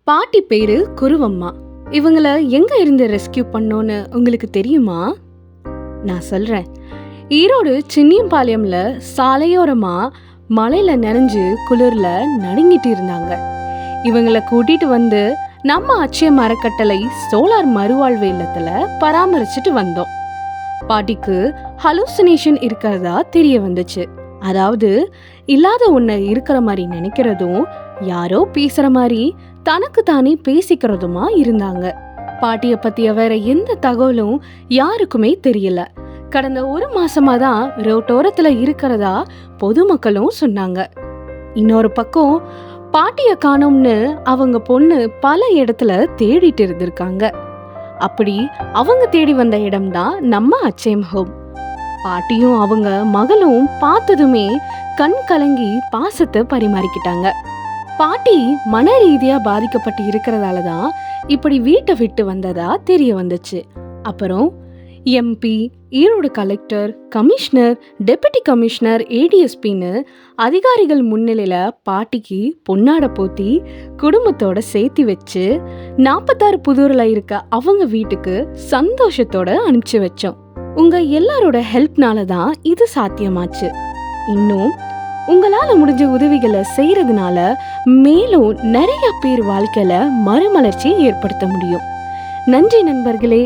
பாட்டி பேரு குருவம்மா. இவங்கள எங்க இருந்து ரெஸ்கியூ பண்ணோன்னு உங்களுக்கு தெரியுமா? நான் சொல்றேன். ஈரோடு சின்னியம்பாளையம்ல சாலையோரமா மழையில நனைஞ்சு குளிர்ல நடுங்கிட்டு இருந்தாங்க. இவங்கள கூட்டிட்டு வந்து நம்ம அச்சய அறக்கட்டளை சோலார் மறுவாழ்வு இல்லத்துல பராமரிச்சுட்டு வந்தோம். பாட்டிக்கு ஹலூசினேஷன் இருக்கிறதா தெரிய வந்துச்சு. அதாவது இல்லாத ஒண்ணு இருக்கிற மாதிரி நினைக்கிறதும், யாரோ பேசுற மாதிரி தனக்கு தானே பேசிக்கிறதுமா இருந்தாங்க. பாட்டிய பத்திய வேற எந்த தகவலும் யாருக்குமே தெரியல. கடந்த 1 மாசமா தான் ரோட்டோரத்துல இருக்கிறதா பொதுமக்களும் சொன்னாங்க. இன்னொரு பக்கம் பாட்டிய காணோம்னு அவங்க பொண்ணு பல இடத்துல தேடிட்டு இருந்திருக்காங்க. அப்படி அவங்க தேடி வந்த இடம்தான் நம்ம அச்சயம் ஹோம். பாட்டியும் அவங்க மகளும் பார்த்ததுமே கண் கலங்கி பாசத்தை பரிமாறிக்கிட்டாங்க. பாட்டி மன ரீதியா பாதிக்கப்பட்டு இருக்கிறதால தான் இப்படி வீட்டை விட்டு வந்ததா தெரிய வந்துச்சு. அப்புறம் MP, Erode collector, commissioner, deputy commissioner, ஏடிஎஸ்பின்னு அதிகாரிகள் முன்னிலையில பாட்டிக்கு பொன்னாடை போத்தி குடும்பத்தோட சேர்த்து வச்சு 46 புதூர்ல இருக்க அவங்க வீட்டுக்கு சந்தோஷத்தோட அனுப்பிச்சு வச்சோம். உங்க எல்லாரோட ஹெல்ப்னால தான் இது சாத்தியமாச்சு. இன்னும் உங்களால முடிஞ்ச உதவிகளை செய்யறதுனால மேலும் நிறைய பேர் வாழ்க்கையில மறுமலர்ச்சியை ஏற்படுத்த முடியும். நன்றி நண்பர்களே.